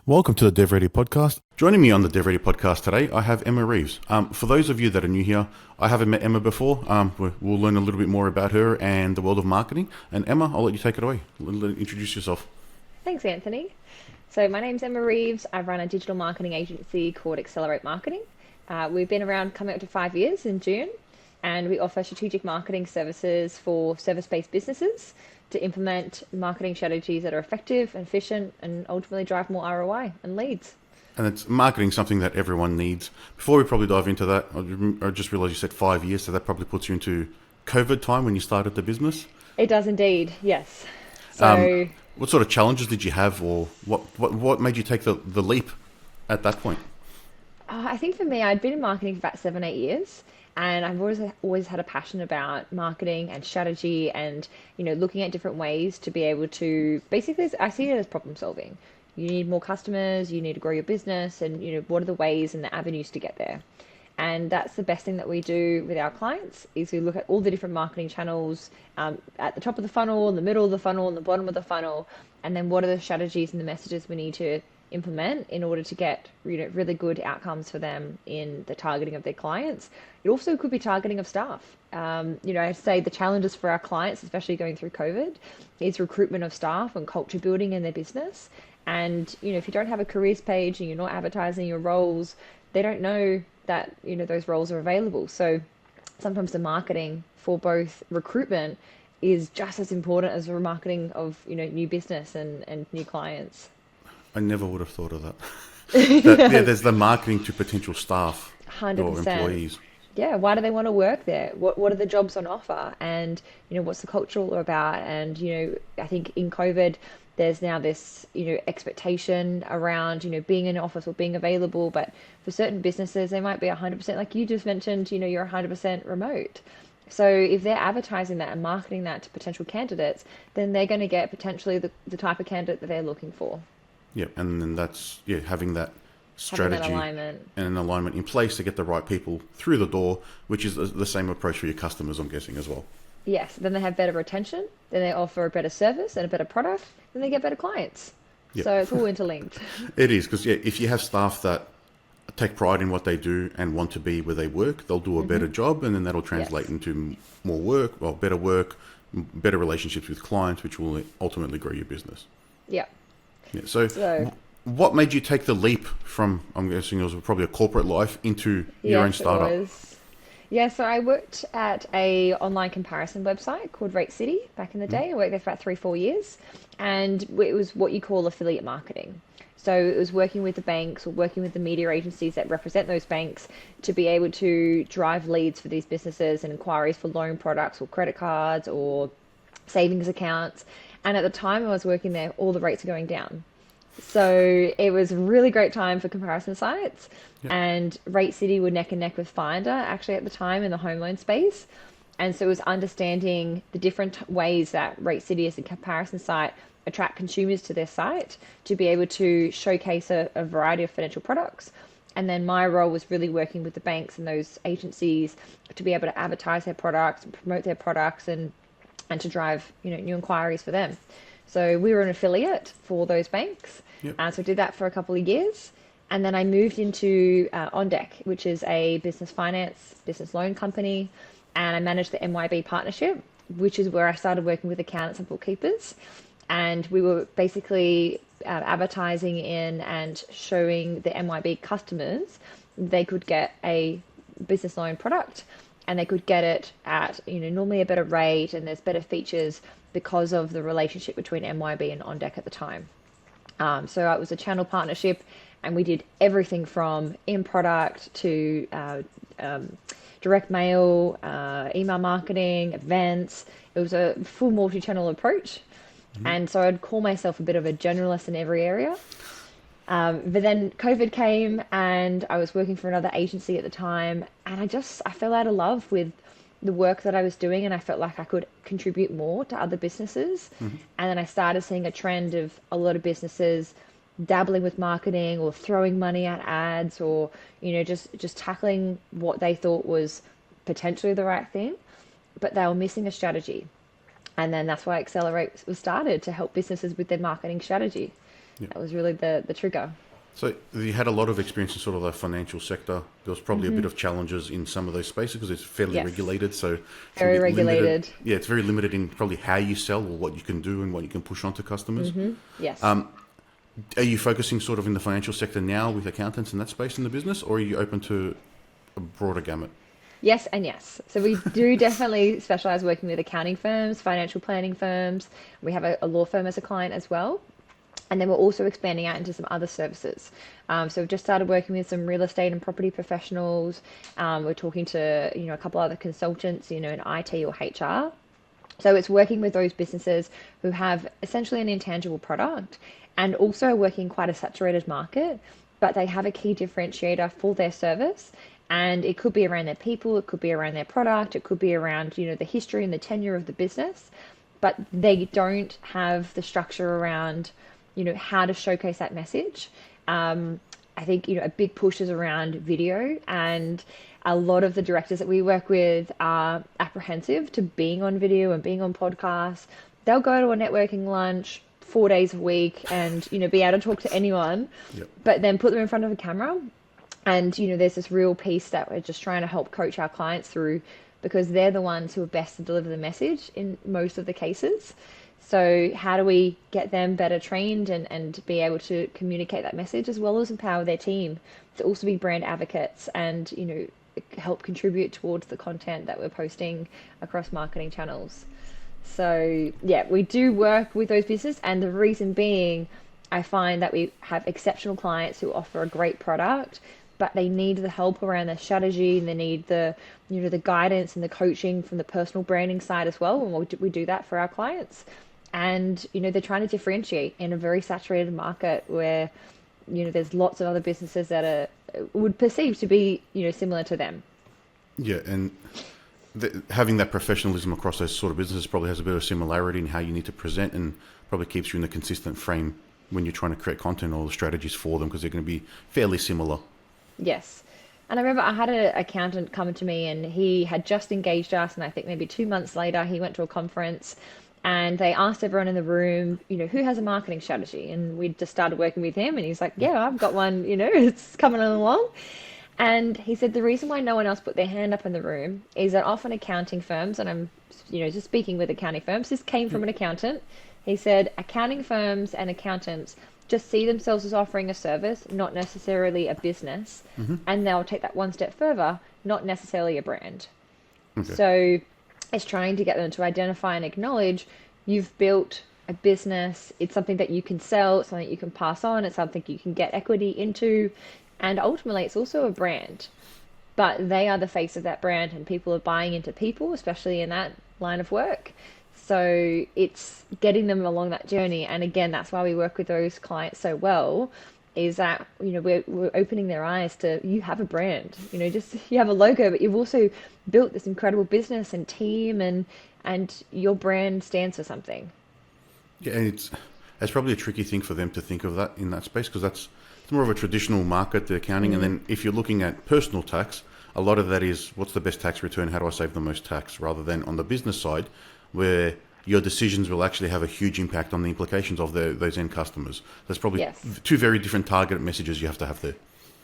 Welcome to the DevReady Podcast. Joining me on the DevReady Podcast today, I have Emma Reeves. For those of you that are new here, I haven't met Emma before. We'll learn a little bit more about her and the world of marketing. And Emma, I'll let you take it away. Introduce yourself. Thanks, Anthony. So my name's Emma Reeves. I run a digital marketing agency called Excelerate Marketing. We've been around coming up to 5 years in June, and we offer strategic marketing services for service-based businesses to implement marketing strategies that are effective and efficient and ultimately drive more ROI and leads. And it's marketing something that everyone needs. Before we probably dive into that, I just realized you said 5 years, so that probably puts you into COVID time when you started the business. It does indeed, yes. So, what sort of challenges did you have, or what made you take the leap at that point? I think for me, I'd been in marketing for about 7, 8 years. And I've always had a passion about marketing and strategy and, looking at different ways to be able to, basically, I see it as problem solving. You need more customers, you need to grow your business, and, what are the ways and the avenues to get there? And that's the best thing that we do with our clients is we look at all the different marketing channels at the top of the funnel, in the middle of the funnel, and the bottom of the funnel. And then what are the strategies and the messages we need to implement in order to get really good outcomes for them in the targeting of their clients. It also could be targeting of staff. I say the challenges for our clients, especially going through COVID, is recruitment of staff and culture building in their business. And if you don't have a careers page and you're not advertising your roles, they don't know that those roles are available. So sometimes the marketing for both recruitment is just as important as the marketing of new business and new clients. I never would have thought of that. There's the marketing to potential staff 100%. or employees. Yeah, why do they want to work there? What are the jobs on offer? And, what's the culture all about? And, I think in COVID, there's now this, expectation around, being in an office or being available. But for certain businesses, they might be 100%, like you just mentioned, you're 100% remote. So if they're advertising that and marketing that to potential candidates, then they're going to get potentially the type of candidate that they're looking for. Yeah, and then that's having that strategy and an alignment in place to get the right people through the door, which is the same approach for your customers, I'm guessing, as well. Yes, then they have better retention, then they offer a better service and a better product, then they get better clients. Yep. So it's all interlinked. It is, because if you have staff that take pride in what they do and want to be where they work, they'll do a better job, and then that'll translate into more work, better relationships with clients, which will ultimately grow your business. Yeah. Yeah, so what made you take the leap from, I'm guessing it was probably a corporate life, into your own startup? It was. Yeah, so I worked at a online comparison website called Rate City back in the day. I worked there for about 3-4 years, and it was what you call affiliate marketing. So it was working with the banks or working with the media agencies that represent those banks to be able to drive leads for these businesses and inquiries for loan products or credit cards or savings accounts. And at the time I was working there, all the rates are going down. So it was a really great time for comparison sites. Yep. And Rate City were neck and neck with Finder actually at the time in the home loan space. And so it was understanding the different ways that Rate City as a comparison site attract consumers to their site to be able to showcase a variety of financial products. And then my role was really working with the banks and those agencies to be able to advertise their products and promote their products and to drive new inquiries for them. So we were an affiliate for those banks. Yep. So I did that for a couple of years. And then I moved into On Deck, which is a business loan company. And I managed the MYB partnership, which is where I started working with accountants and bookkeepers. And we were basically advertising in and showing the MYB customers they could get a business loan product. And they could get it at, normally a better rate, and there's better features because of the relationship between MYB and On Deck at the time. So it was a channel partnership, and we did everything from in-product to direct mail, email marketing, events. It was a full multi-channel approach. Mm-hmm. And so I'd call myself a bit of a generalist in every area. But then COVID came and I was working for another agency at the time, and I fell out of love with the work that I was doing, and I felt like I could contribute more to other businesses. Mm-hmm. And then I started seeing a trend of a lot of businesses dabbling with marketing or throwing money at ads or, just tackling what they thought was potentially the right thing, but they were missing a strategy. And then that's why Excelerate was started, to help businesses with their marketing strategy. Yeah. That was really the trigger. So you had a lot of experience in sort of the financial sector. There was probably a bit of challenges in some of those spaces because it's fairly Yes. regulated. So it's a Very bit limited. regulated. Yeah, it's very limited in probably how you sell or what you can do and what you can push onto customers. Yes. Are you focusing sort of in the financial sector now with accountants in that space in the business, or are you open to a broader gamut? Yes and yes. So we do definitely specialize working with accounting firms, financial planning firms. We have a law firm as a client as well. And then we're also expanding out into some other services. So we've just started working with some real estate and property professionals. We're talking to, a couple other consultants, in IT or HR. So it's working with those businesses who have essentially an intangible product and also working quite a saturated market, but they have a key differentiator for their service. And it could be around their people, it could be around their product, it could be around, the history and the tenure of the business, but they don't have the structure around, how to showcase that message. I think, a big push is around video, and a lot of the directors that we work with are apprehensive to being on video and being on podcasts. They'll go to a networking lunch 4 days a week and, be able to talk to anyone, Yep. but then put them in front of a camera. And, there's this real piece that we're just trying to help coach our clients through because they're the ones who are best to deliver the message in most of the cases. So how do we get them better trained and be able to communicate that message as well as empower their team to also be brand advocates and, help contribute towards the content that we're posting across marketing channels. So yeah, we do work with those businesses, and the reason being, I find that we have exceptional clients who offer a great product, but they need the help around their strategy, and they need the guidance and the coaching from the personal branding side as well. And we do that for our clients. And, they're trying to differentiate in a very saturated market where, there's lots of other businesses that would perceive to be, similar to them. Yeah, and having that professionalism across those sort of businesses probably has a bit of similarity in how you need to present, and probably keeps you in a consistent frame when you're trying to create content or strategies for them, because they're going to be fairly similar. Yes. And I remember I had an accountant come to me, and he had just engaged us, and I think maybe 2 months later he went to a conference and they asked everyone in the room, who has a marketing strategy? And we just started working with him, and he's like, yeah, I've got one, it's coming along. And he said the reason why no one else put their hand up in the room is that often accounting firms, and I'm, just speaking with accounting firms, this came from an accountant. He said accounting firms and accountants just see themselves as offering a service, not necessarily a business. And they'll take that one step further, not necessarily a brand. Okay. So it's trying to get them to identify and acknowledge you've built a business. It's something that you can sell, it's something you can pass on, it's something you can get equity into. And ultimately, it's also a brand. But they are the face of that brand, and people are buying into people, especially in that line of work. So it's getting them along that journey. And again, that's why we work with those clients so well, is that, we're opening their eyes to, you have a brand, just you have a logo, but you've also built this incredible business and team, and your brand stands for something. Yeah, and it's probably a tricky thing for them to think of that in that space, because it's more of a traditional market, the accounting. And then if you're looking at personal tax, a lot of that is what's the best tax return, how do I save the most tax, rather than on the business side, where your decisions will actually have a huge impact on the implications of those end customers. There's probably two very different target messages you have to have there.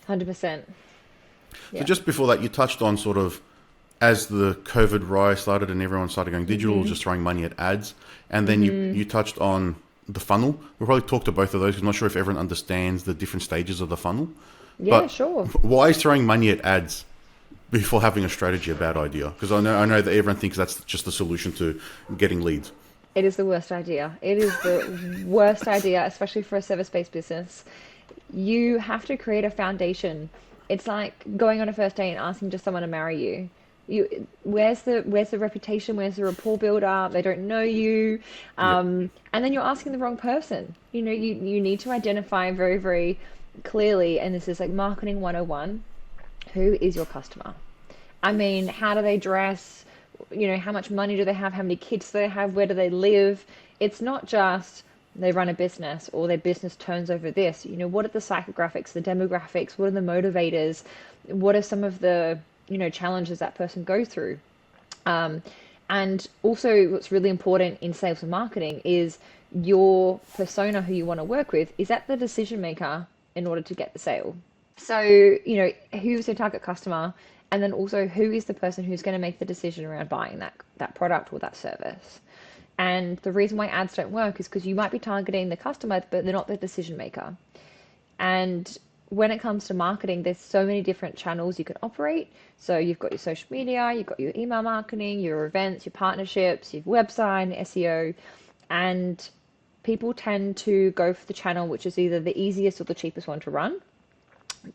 100%. Yeah. So just before that, you touched on sort of, as the COVID rise started and everyone started going digital, just throwing money at ads. And then you touched on the funnel. We'll probably talk to both of those. I'm not sure if everyone understands the different stages of the funnel. Yeah, sure. Why is throwing money at ads before having a strategy a bad idea? Because I know that everyone thinks that's just the solution to getting leads. It is the worst idea. It is the worst idea, especially for a service-based business. You have to create a foundation. It's like going on a first date and asking just someone to marry you. Where's the reputation? Where's the rapport builder? They don't know you, and then you're asking the wrong person. You need to identify very, very clearly, and this is like marketing 101. Who is your customer? I mean, how do they dress? How much money do they have? How many kids do they have? Where do they live? It's not just they run a business or their business turns over this. What are the psychographics, the demographics? What are the motivators? What are some of the challenges that person goes through? And And also what's really important in sales and marketing is your persona who you want to work with is that the decision maker in order to get the sale. So, who's your target customer? And then also who is the person who's going to make the decision around buying that product or that service? And the reason why ads don't work is because you might be targeting the customer, but they're not the decision maker. And when it comes to marketing, there's so many different channels you can operate. So you've got your social media, you've got your email marketing, your events, your partnerships, your website, SEO, and people tend to go for the channel which is either the easiest or the cheapest one to run,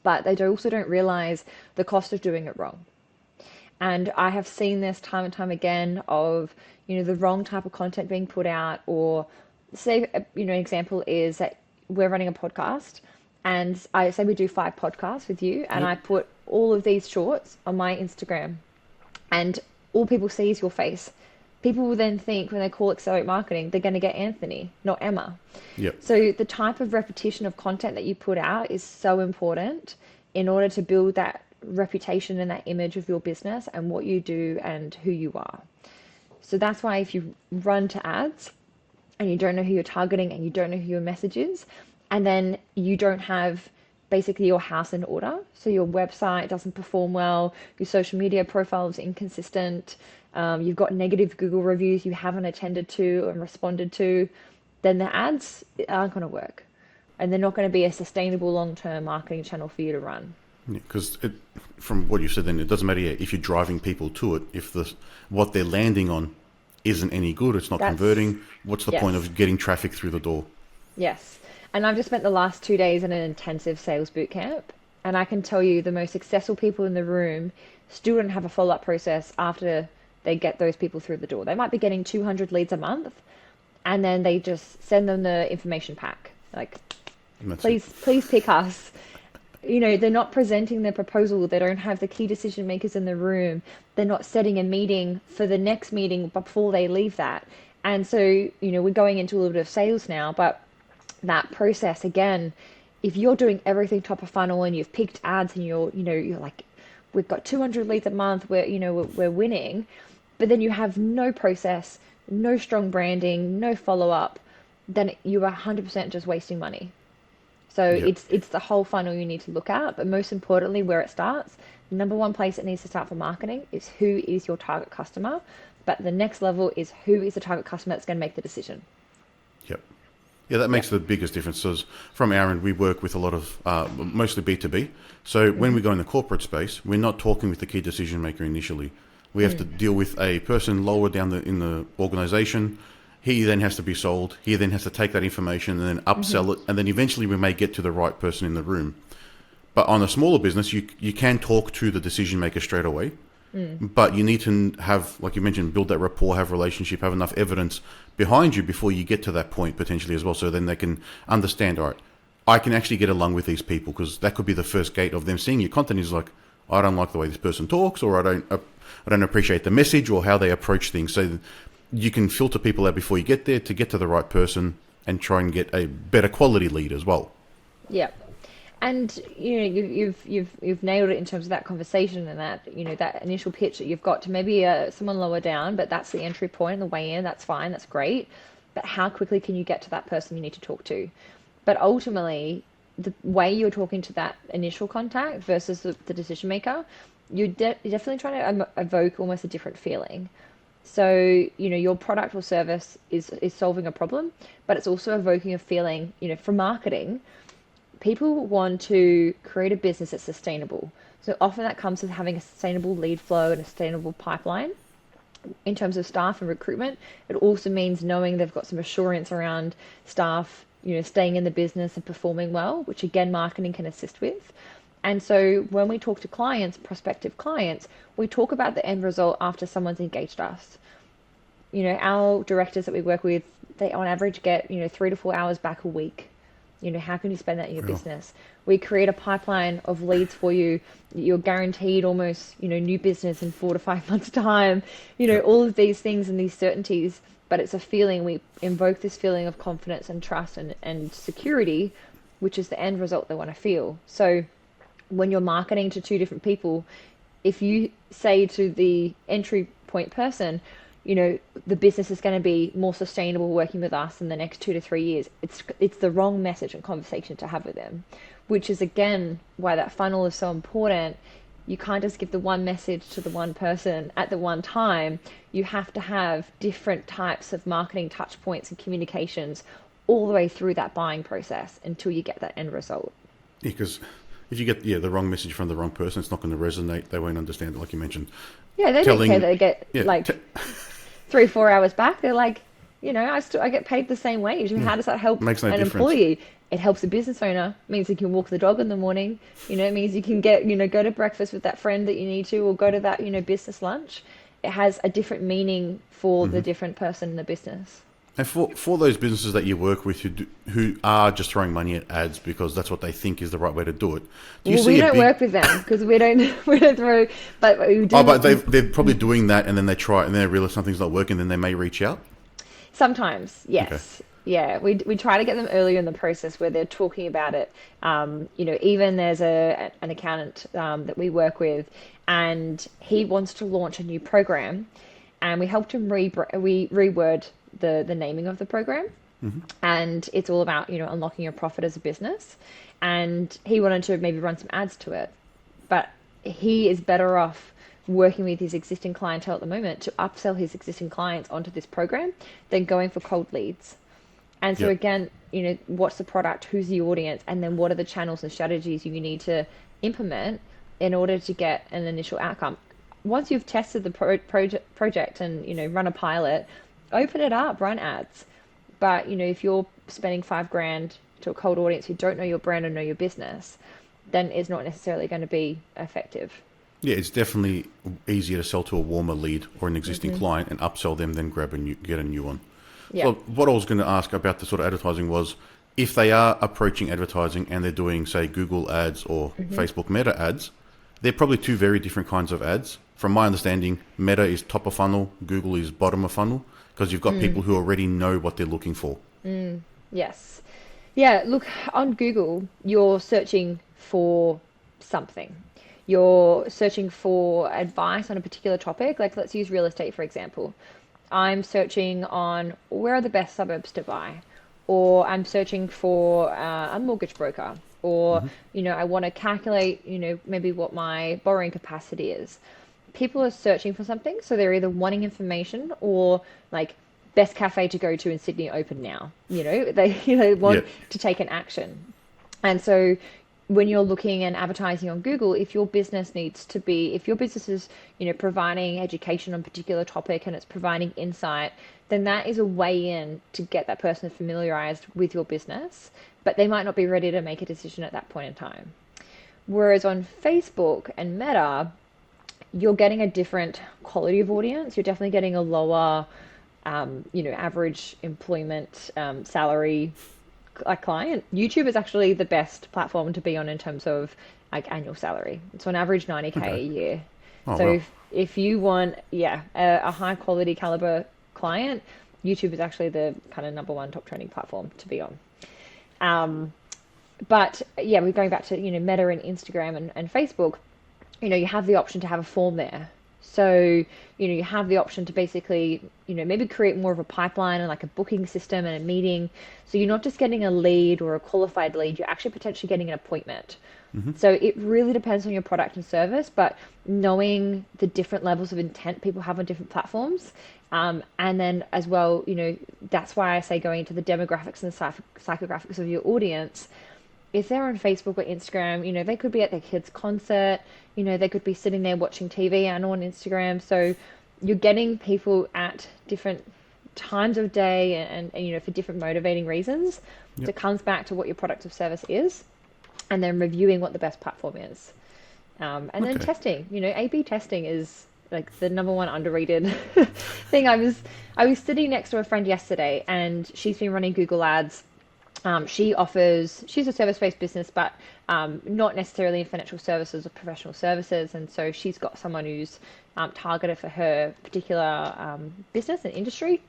but they also don't realize the cost of doing it wrong. And I have seen this time and time again of, the wrong type of content being put out, or say, an example is that we're running a podcast and I say we do 5 podcasts with you and I put all of these shorts on my Instagram and all people see is your face. People will then think when they call Accelerate Marketing, they're going to get Anthony, not Emma. Yep. So the type of repetition of content that you put out is so important in order to build that reputation and that image of your business and what you do and who you are. So that's why if you run to ads and you don't know who you're targeting and you don't know who your message is, and then you don't have basically your house in order, so your website doesn't perform well, your social media profile is inconsistent, you've got negative Google reviews you haven't attended to and responded to, then the ads aren't going to work. And they're not going to be a sustainable long-term marketing channel for you to run. Because from what you said then, it doesn't matter if you're driving people to it. If what they're landing on isn't any good, it's not converting, what's the point of getting traffic through the door? Yes. And I've just spent the last 2 days in an intensive sales boot camp. And I can tell you the most successful people in the room still don't have a follow-up process after they get those people through the door. They might be getting 200 leads a month and then they just send them the information pack. Like, please pick us. They're not presenting their proposal. They don't have the key decision makers in the room. They're not setting a meeting for the next meeting before they leave that. And so, we're going into a little bit of sales now, but that process, again, if you're doing everything top of funnel and you've picked ads and you're like, we've got 200 leads a month, we're winning, but then you have no process, no strong branding, no follow-up, then you are 100% just wasting money. So it's the whole funnel you need to look at, but most importantly, where it starts, the number one place it needs to start for marketing is who is your target customer, but the next level is who is the target customer that's going to make the decision. Yep. Yeah, that makes the biggest difference. So from our end, we work with a lot of, mostly B2B. So when we go in the corporate space, we're not talking with the key decision maker initially. We have to deal with a person lower down in the organization. He then has to be sold. He then has to take that information and then upsell it. And then eventually we may get to the right person in the room. But on a smaller business, you can talk to the decision maker straight away. But you need to have, like you mentioned, build that rapport, have relationship, have enough evidence behind you before you get to that point potentially as well. So then they can understand, all right, I can actually get along with these people, because that could be the first gate of them seeing your content is like, I don't like the way this person talks, or I don't appreciate the message or how they approach things. So you can filter people out before you get there to get to the right person and try and get a better quality lead as well. Yeah. And you've nailed it in terms of that conversation and that that initial pitch that you've got to maybe someone lower down, but that's the entry point and the way in. That's fine, that's great. But how quickly can you get to that person you need to talk to? But ultimately, the way you're talking to that initial contact versus the decision maker, you're definitely trying to evoke almost a different feeling. So your product or service is solving a problem, but it's also evoking a feeling. For marketing, people want to create a business that's sustainable. So often that comes with having a sustainable lead flow and a sustainable pipeline. In terms of staff and recruitment, it also means knowing they've got some assurance around staff, staying in the business and performing well, which again, marketing can assist with. And so when we talk to clients, prospective clients, we talk about the end result after someone's engaged us. Our directors that we work with, they on average get, 3 to 4 hours back a week. How can you spend that in your business? We create a pipeline of leads for you. You're guaranteed almost, new business in 4 to 5 months time, all of these things and these certainties, but it's a feeling. We invoke this feeling of confidence and trust and security, which is the end result they want to feel. So when you're marketing to 2 different people, if you say to the entry point person, the business is going to be more sustainable working with us in the next 2 to 3 years. It's the wrong message and conversation to have with them, which is again why that funnel is so important. You can't just give the one message to the one person at the one time. You have to have different types of marketing touch points and communications all the way through that buying process until you get that end result. Yeah, because if you get the wrong message from the wrong person, it's not going to resonate. They won't understand it, like you mentioned. Yeah, they don't care that they get 3-4 hours back. They're like, I get paid the same wage. How does that help Makes no an difference. employee? It helps a business owner. It means you can walk the dog in the morning. It means you can get, go to breakfast with that friend that you need to, or go to that, business lunch. It has a different meaning for the different person in the business. And for those businesses that you work with who are just throwing money at ads because that's what they think is the right way to do it, we don't work with them because we don't throw. But we do. Oh, but they're probably doing that, and then they try it, and then they realize something's not working. Then they may reach out. Sometimes, yes. Okay. Yeah, we try to get them earlier in the process where they're talking about it. Even there's an accountant that we work with, and he wants to launch a new program, and we helped him reword the naming of the program, and it's all about unlocking your profit as a business, and he wanted to maybe run some ads to it, but he is better off working with his existing clientele at the moment to upsell his existing clients onto this program than going for cold leads. And so again, what's the product, who's the audience, and then what are the channels and strategies you need to implement in order to get an initial outcome. Once you've tested the project and run a pilot, open it up, run ads. But if you're spending $5,000 to a cold audience who don't know your brand or know your business, then it's not necessarily going to be effective. Yeah, it's definitely easier to sell to a warmer lead or an existing client and upsell them than get a new one. Yeah. So what I was going to ask about the sort of advertising was, if they are approaching advertising and they're doing, say, Google ads or Facebook Meta ads, they're probably two very different kinds of ads. From my understanding, Meta is top of funnel, Google is bottom of funnel, because you've got people who already know what they're looking for. Yes. Yeah, look, on Google, you're searching for something. You're searching for advice on a particular topic. Like, let's use real estate, for example. I'm searching on where are the best suburbs to buy, or I'm searching for a mortgage broker, or, I want to calculate, maybe what my borrowing capacity is. People are searching for something, so they're either wanting information or like best cafe to go to in Sydney open now. They want to take an action. And so when you're looking and advertising on Google, if your business is, providing education on a particular topic and it's providing insight, then that is a way in to get that person familiarized with your business, but they might not be ready to make a decision at that point in time. Whereas on Facebook and Meta, you're getting a different quality of audience. You're definitely getting a lower, average employment salary client. YouTube is actually the best platform to be on in terms of like annual salary. It's on average 90K a year. Oh, So wow. if you want, a high quality caliber client, YouTube is actually the kind of number one top trending platform to be on. But we're going back to, Meta and Instagram and Facebook. You have the option to have a form there. So, you have the option to basically, maybe create more of a pipeline and like a booking system and a meeting. So you're not just getting a lead or a qualified lead, you're actually potentially getting an appointment. So it really depends on your product and service, but knowing the different levels of intent people have on different platforms. And then as well, that's why I say going into the demographics and the psychographics of your audience. If they're on Facebook or Instagram, they could be at their kid's concert, they could be sitting there watching TV and on Instagram. So you're getting people at different times of day and for different motivating reasons. So it comes back to what your product or service is, and then reviewing what the best platform is. And then testing, A/B testing is like the number one underrated thing. I was sitting next to a friend yesterday, and she's been running Google ads. She's a service-based business, but not necessarily in financial services or professional services. And so she's got someone who's targeted for her particular business and industry.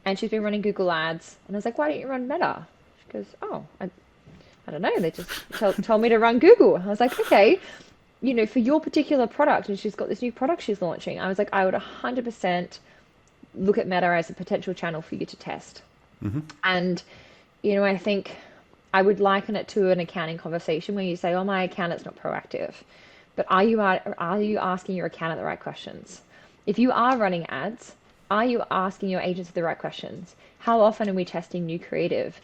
And she's been running Google ads. And I was like, why don't you run Meta? She goes, I don't know. They just told me to run Google. I was like, okay, for your particular product. And she's got this new product she's launching. I was like, I would 100% look at Meta as a potential channel for you to test. And, I think I would liken it to an accounting conversation where you say, oh, my accountant's not proactive. But are you asking your accountant the right questions? If you are running ads, are you asking your agency the right questions? How often are we testing new creative?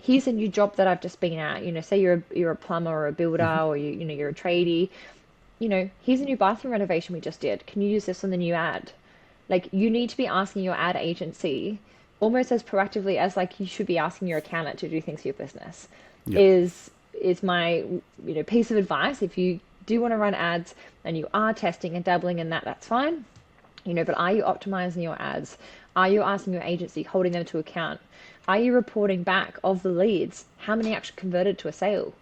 Here's a new job that I've just been at. Say you're a plumber or a builder, or you're a tradie. Here's a new bathroom renovation we just did. Can you use this on the new ad? Like, you need to be asking your ad agency almost as proactively as like you should be asking your accountant to do things for your business. Is my piece of advice. If you do want to run ads and you are testing and dabbling in that, that's fine. But are you optimizing your ads? Are you asking your agency, holding them to account? Are you reporting back of the leads? How many actually converted to a sale?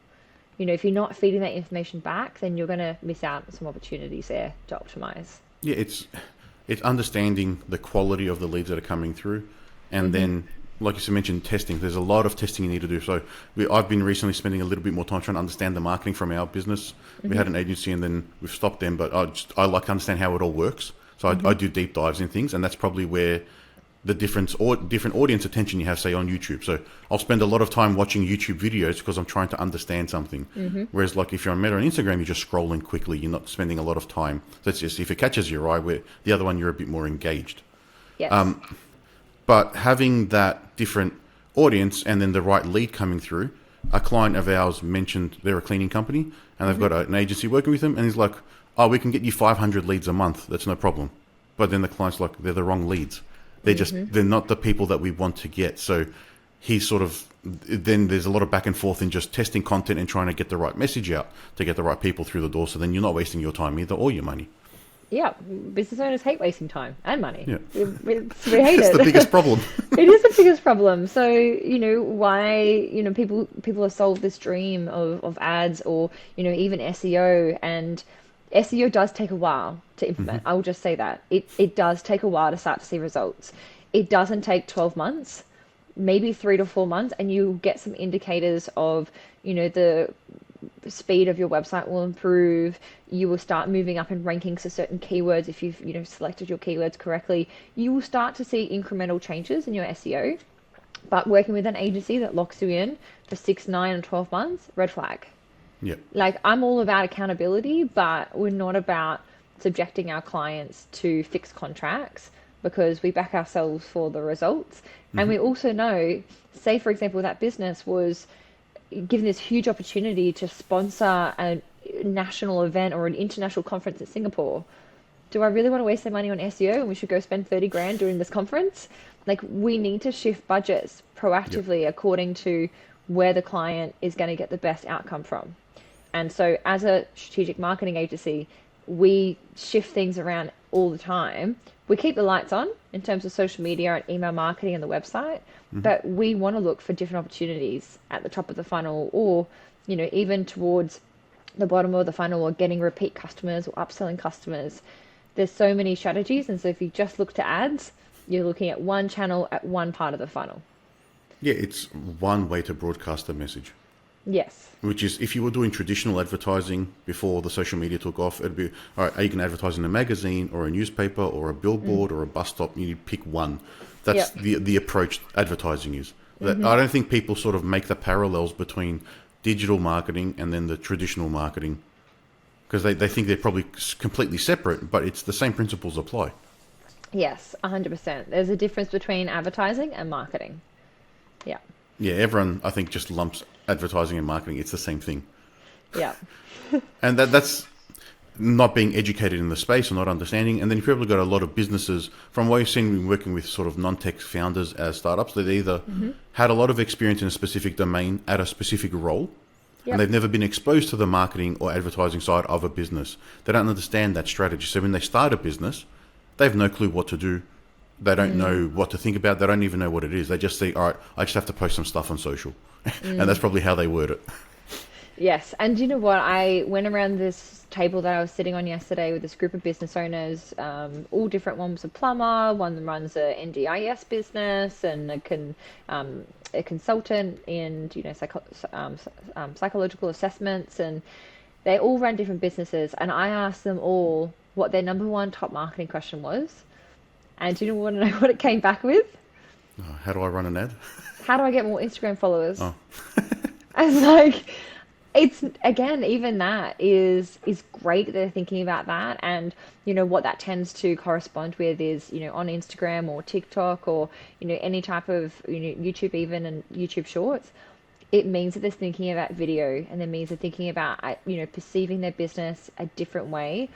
If you're not feeding that information back, then you're going to miss out on some opportunities there to optimize. Yeah, it's understanding the quality of the leads that are coming through, and then, like you mentioned, testing. There's a lot of testing you need to do. So I've been recently spending a little bit more time trying to understand the marketing from our business. We had an agency, and then we've stopped them, but I like to understand how it all works. So I do deep dives in things, and that's probably where the different audience attention you have, say, on YouTube. So I'll spend a lot of time watching YouTube videos because I'm trying to understand something. Whereas, like, if you're on Meta and Instagram, you're just scrolling quickly. You're not spending a lot of time. So it's just, if it catches your eye, where the other one, you're a bit more engaged. Yes. But having that different audience and then the right lead coming through, a client of ours mentioned they're a cleaning company and they've got an agency working with them, and he's like, oh, we can get you 500 leads a month. That's no problem. But then the client's like, they're the wrong leads. They're not the people that we want to get. So then there's a lot of back and forth in just testing content and trying to get the right message out to get the right people through the door. So then you're not wasting your time either, or your money. Yeah, business owners hate wasting time and money. Yeah. We hate It's it. the biggest problem. It is the biggest problem. So, why, people have sold this dream of ads, or, even SEO, and SEO does take a while to implement. I will just say that. It does take a while to start to see results. It doesn't take 12 months, maybe 3 to 4 months, and you'll get some indicators of, the speed of your website will improve. You will start moving up in rankings for certain keywords. If you've, selected your keywords correctly, you will start to see incremental changes in your SEO. But working with an agency that locks you in for 6, 9, and 12 months, red flag. Yeah. Like, I'm all about accountability, but we're not about subjecting our clients to fixed contracts, because we back ourselves for the results. And we also know, say, for example, that business was given this huge opportunity to sponsor a national event or an international conference in Singapore. Do I really want to waste their money on SEO and we should go spend 30 grand during this conference? Like, we need to shift budgets proactively according to where the client is going to get the best outcome from. And so as a strategic marketing agency, we shift things around all the time. We keep the lights on in terms of social media and email marketing and the website, but we want to look for different opportunities at the top of the funnel, or, even towards the bottom of the funnel, or getting repeat customers or upselling customers. There's so many strategies. And so if you just look to ads, you're looking at one channel at one part of the funnel. Yeah, it's one way to broadcast a message. Yes. Which is, if you were doing traditional advertising before the social media took off, it'd be, all right, are you going to advertise in a magazine or a newspaper or a billboard or a bus stop? You need to pick one. That's the approach advertising is. I don't think people sort of make the parallels between digital marketing and then the traditional marketing, because they think they're probably completely separate, but it's the same principles apply. Yes, 100%. There's a difference between advertising and marketing. Yeah. Yeah, everyone, I think, just lumps advertising and marketing. It's the same thing. Yeah. And that's not being educated in the space or not understanding. And then you've probably got a lot of businesses, from what you've seen working with sort of non-tech founders as startups, that either had a lot of experience in a specific domain at a specific role, and they've never been exposed to the marketing or advertising side of a business. They don't understand that strategy. So when they start a business, they have no clue what to do. They don't know what to think about. They don't even know what it is. They just think, all right, I just have to post some stuff on social. And that's probably how they word it. Yes. And you know what? I went around this table that I was sitting on yesterday with this group of business owners, all different. One was a plumber, one runs a NDIS business, and a consultant in, psychological assessments. And they all ran different businesses. And I asked them all what their number one top marketing question was. And do you want to know what it came back with? How do I run an ad? How do I get more Instagram followers? Oh, I was like, it's again, even that is great that they're thinking about that. And what that tends to correspond with is on Instagram or TikTok or any type of YouTube, even, and YouTube Shorts, it means that they're thinking about video, and it means they're thinking about perceiving their business a different way.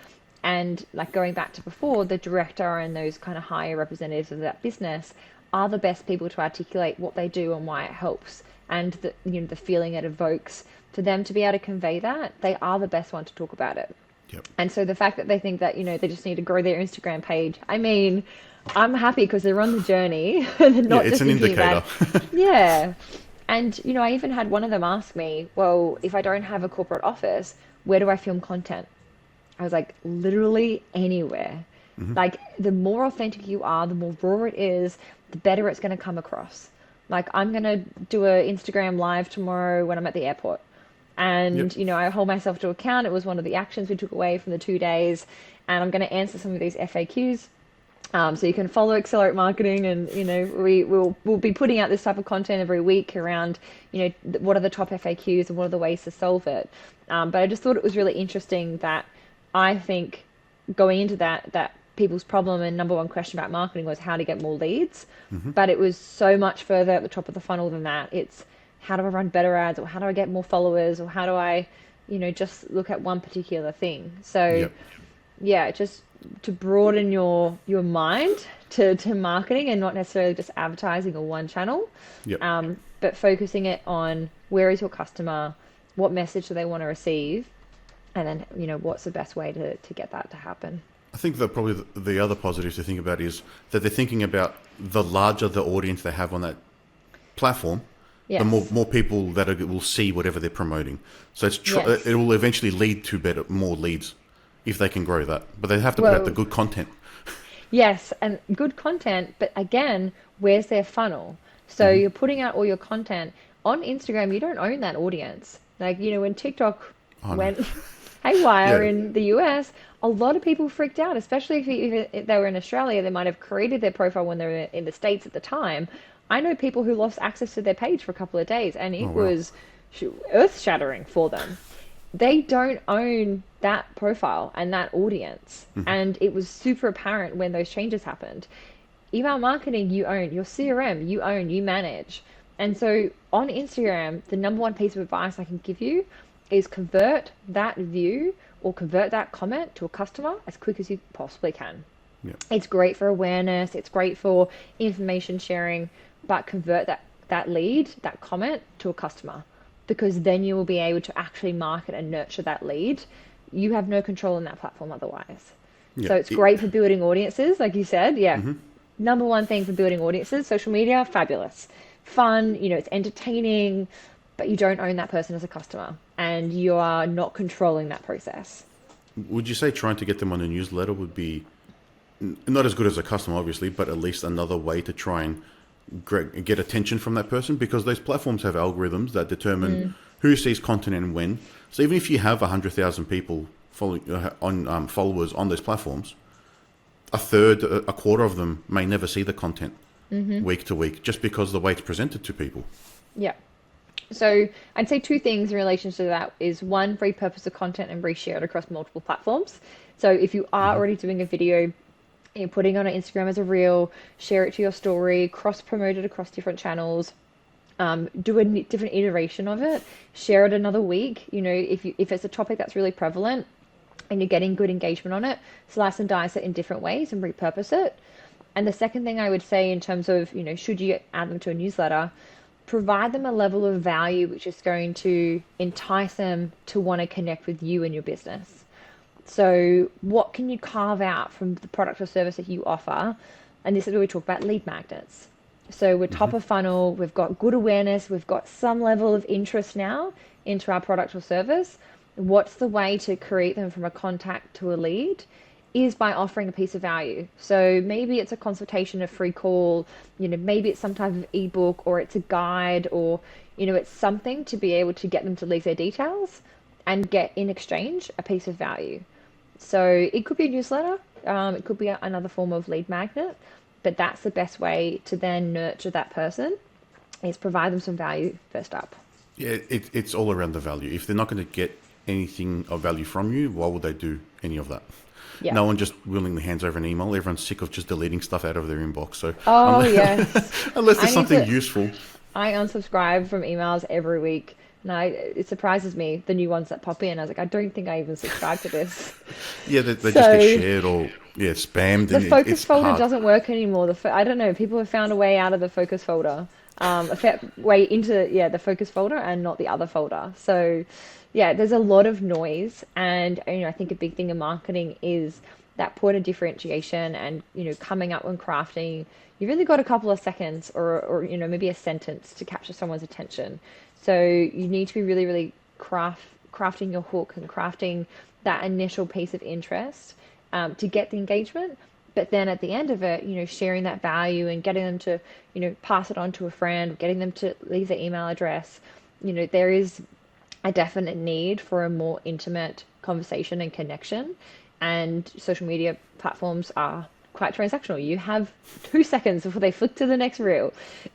And like going back to before, the director and those kind of higher representatives of that business are the best people to articulate what they do and why it helps, and the feeling it evokes. For them to be able to convey that, they are the best one to talk about it. yep. And so the fact that they think that they just need to grow their Instagram page, I mean, I'm happy because they're on the journey. They're not It's just an thinking indicator. yeah. And I even had one of them ask me, well, if I don't have a corporate office, where do I film content? I was like, literally anywhere. Like, the more authentic you are, the more raw it is, the better it's going to come across. Like, I'm going to do a Instagram live tomorrow when I'm at the airport. And, Yep. I hold myself to account. It was one of the actions we took away from the 2 days. And I'm going to answer some of these FAQs. So you can follow Accelerate Marketing, and we'll be putting out this type of content every week around what are the top FAQs and what are the ways to solve it. But I just thought it was really interesting that I think going into that people's problem and number one question about marketing was how to get more leads, but it was so much further at the top of the funnel than that. It's how do I run better ads, or how do I get more followers, or how do I just look at one particular thing. So Yep. yeah, just to broaden your mind to marketing, and not necessarily just advertising or one channel, Yep. but focusing it on where is your customer, what message do they want to receive, and then what's the best way to get that to happen. I think that probably the other positive to think about is that they're thinking about the larger the audience they have on that platform, Yes. the more people that will see whatever they're promoting. So Yes. it will eventually lead to more leads if they can grow that. But they have to put out the good content. Yes, and good content, but again, where's their funnel? So you're putting out all your content on Instagram. You don't own that audience. Like, when TikTok no. went haywire Yeah. in the US, a lot of people freaked out, especially if they were in Australia. They might have created their profile when they were in the States at the time. I know people who lost access to their page for a couple of days, and it wow. was earth-shattering for them. They don't own that profile and that audience. And it was super apparent when those changes happened. Email marketing, you own. Your CRM, you own, you manage. And so on Instagram, the number one piece of advice I can give you is convert that view or convert that comment to a customer as quick as you possibly can. Yeah. It's great for awareness, it's great for information sharing, but convert that lead, that comment, to a customer, because then you will be able to actually market and nurture that lead. You have no control on that platform otherwise. Yeah. So it's great for building audiences, like you said. Yeah. Number one thing for building audiences, social media, fabulous. Fun, it's entertaining, but you don't own that person as a customer, and you are not controlling that process. Would you say trying to get them on a newsletter would be not as good as a customer, obviously, but at least another way to try and get attention from that person? Because those platforms have algorithms that determine who sees content and when. So even if you have 100,000 people followers on those platforms, a quarter of them may never see the content week to week, just because the way it's presented to people. Yeah. So I'd say two things in relation to that is, one, repurpose the content and reshare it across multiple platforms. So if you are already doing a video, you're putting it on Instagram as a reel, share it to your story, cross-promote it across different channels, do a different iteration of it, share it another week. If it's a topic that's really prevalent and you're getting good engagement on it, slice and dice it in different ways and repurpose it. And the second thing I would say in terms of, should you add them to a newsletter, provide them a level of value which is going to entice them to want to connect with you and your business. So what can you carve out from the product or service that you offer? And this is where we talk about lead magnets. So we're top of funnel, we've got good awareness, we've got some level of interest now into our product or service. What's the way to create them from a contact to a lead? Is by offering a piece of value. So maybe it's a consultation, a free call, maybe it's some type of ebook, or it's a guide, or, it's something to be able to get them to leave their details and get in exchange a piece of value. So it could be a newsletter, It could be another form of lead magnet, but that's the best way to then nurture that person, is provide them some value first up. Yeah, it's all around the value. If they're not going to get anything of value from you, why would they do any of that? Yeah. No one just willingly hands over an email. Everyone's sick of just deleting stuff out of their inbox. So Oh, unless, yes. unless there's I need something to- useful. I unsubscribe from emails every week. And it surprises me, the new ones that pop in. I was like, I don't think I even subscribe to this. Yeah, they just So- get shared or spammed. The And focus it's folder hard. doesn't work anymore. I don't know. People have found a way out of the focus folder, way into the focus folder and not the other folder. So, yeah, there's a lot of noise, and I think a big thing in marketing is that point of differentiation, and coming up when crafting. You've really got a couple of seconds, or maybe a sentence to capture someone's attention. So you need to be really, really crafting your hook and crafting that initial piece of interest to get the engagement. But then at the end of it, sharing that value and getting them to, pass it on to a friend, getting them to leave their email address. There is a definite need for a more intimate conversation and connection. And social media platforms are quite transactional. You have 2 seconds before they flick to the next reel.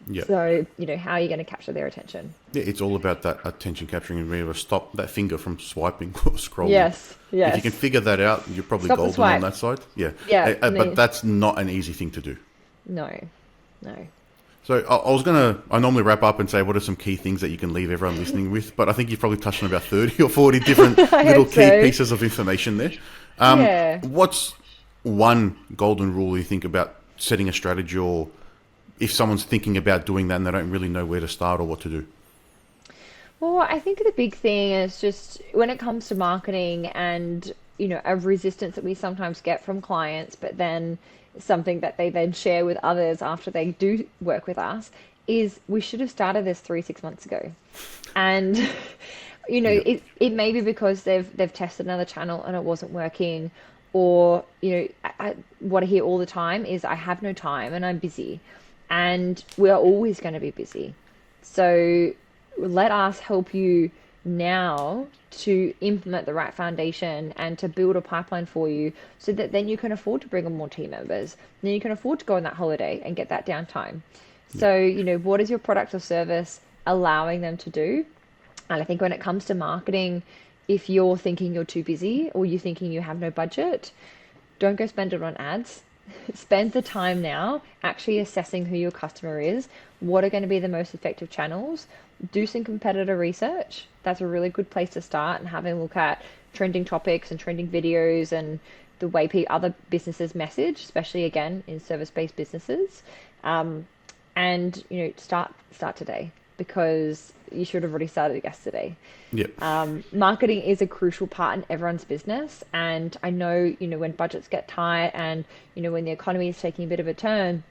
Yeah. So, how are you going to capture their attention? Yeah, it's all about that attention capturing and being able to stop that finger from swiping or scrolling. Yes. If you can figure that out, you're probably Stop the golden swipe. on that side. Yeah. Yeah, But no. that's not an easy thing to do. No. So I normally wrap up and say, what are some key things that you can leave everyone listening with? But I think you've probably touched on about 30 or 40 different little hope key so. pieces of information there. Yeah. What's one golden rule you think about setting a strategy, or if someone's thinking about doing that and they don't really know where to start or what to do? Well, I think the big thing is just when it comes to marketing and, a resistance that we sometimes get from clients, but then something that they then share with others after they do work with us, is we should have started this 6 months ago. And, it may be because they've tested another channel and it wasn't working, or, what I hear all the time is I have no time and I'm busy, and we're always going to be busy. So let us help you now to implement the right foundation and to build a pipeline for you, so that then you can afford to bring on more team members. Then you can afford to go on that holiday and get that downtime. So, what is your product or service allowing them to do? And I think when it comes to marketing, if you're thinking you're too busy or you're thinking you have no budget, don't go spend it on ads. Spend the time now actually assessing who your customer is, what are going to be the most effective channels. Do some competitor research. That's a really good place to start, and having a look at trending topics and trending videos and the way other businesses message, especially again in service-based businesses. And start today, because you should have already started yesterday. Yep. Marketing is a crucial part in everyone's business, and I know when budgets get tight and when the economy is taking a bit of a turn,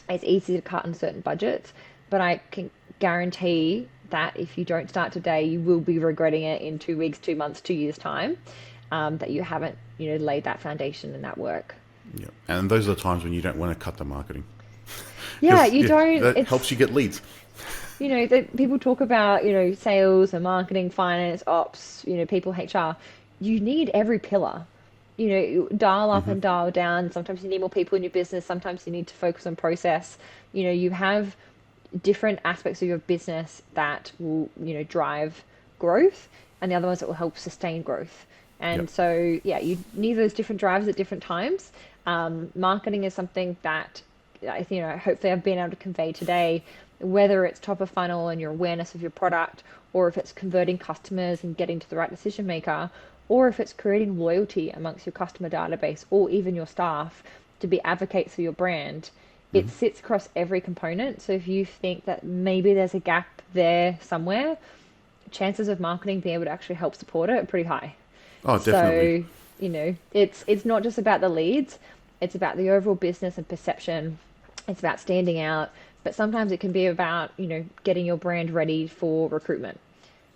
it's easy to cut on certain budgets. But I can guarantee that if you don't start today, you will be regretting it in 2 weeks, 2 months, 2 years time, that you haven't laid that foundation and that work. Yeah. And those are the times when you don't want to cut the marketing. Yeah, 'Cause, you don't. That helps you get leads. People talk about, sales and marketing, finance, ops, people, HR. You need every pillar. Dial up and dial down. Sometimes you need more people in your business. Sometimes you need to focus on process. You have different aspects of your business that will, drive growth, and the other ones that will help sustain growth. And Yep. so, yeah, you need those different drivers at different times. Marketing is something that hopefully I've been able to convey today, whether it's top of funnel and your awareness of your product, or if it's converting customers and getting to the right decision maker, or if it's creating loyalty amongst your customer database or even your staff to be advocates for your brand. It sits across every component. So if you think that maybe there's a gap there somewhere, chances of marketing being able to actually help support it are pretty high. Oh, definitely. So, it's not just about the leads, it's about the overall business and perception. It's about standing out, but sometimes it can be about, getting your brand ready for recruitment.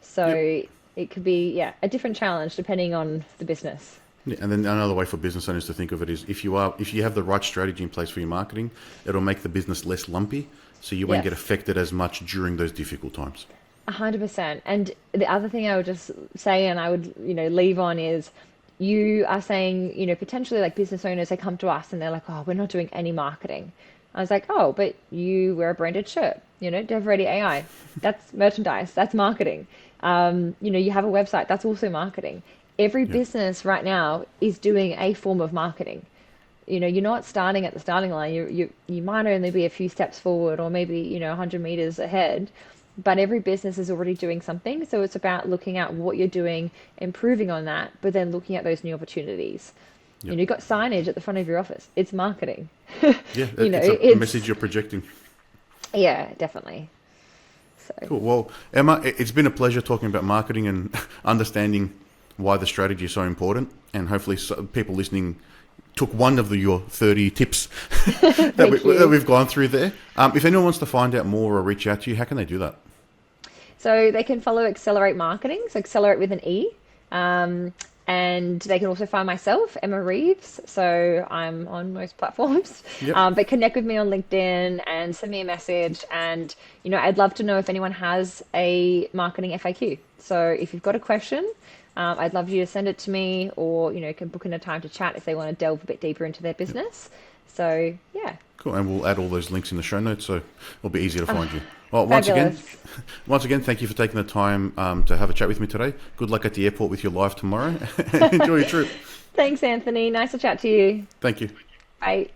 So it could be, a different challenge depending on the business. Yeah, and then another way for business owners to think of it is if you have the right strategy in place for your marketing, it'll make the business less lumpy, so you won't Yes. get affected as much during those difficult times. 100%. And the other thing I would just say, and I would, leave on, is you are saying, potentially like business owners, they come to us and they're like, oh, we're not doing any marketing. I was like, oh, but you wear a branded shirt, DevReady AI, that's merchandise, that's marketing. You have a website, that's also marketing. Every Yeah. business right now is doing a form of marketing. You're not starting at the starting line. You might only be a few steps forward or maybe, 100 meters ahead, but every business is already doing something. So it's about looking at what you're doing, improving on that, but then looking at those new opportunities. Yep. You've got signage at the front of your office. It's marketing. Yeah, You know, it's a it's message you're projecting. yeah, definitely. So Cool. Well, Emma, it's been a pleasure talking about marketing and understanding why the strategy is so important. And hopefully, people listening took one of your 30 tips thank that you. we've gone through there. If anyone wants to find out more or reach out to you, how can they do that? So they can follow Accelerate Marketing, so Accelerate with an E. And they can also find myself, Emma Reeves. So I'm on most platforms. Yep. But connect with me on LinkedIn and send me a message. And, I'd love to know if anyone has a marketing FAQ. So if you've got a question, I'd love you to send it to me or, can book in a time to chat if they want to delve a bit deeper into their business. So, yeah. Cool. And we'll add all those links in the show notes, so it'll be easier to find you. Well, Fabulous. once again, thank you for taking the time to have a chat with me today. Good luck at the airport with your live tomorrow. Enjoy your trip. Thanks, Anthony. Nice to chat to you. Thank you. Bye.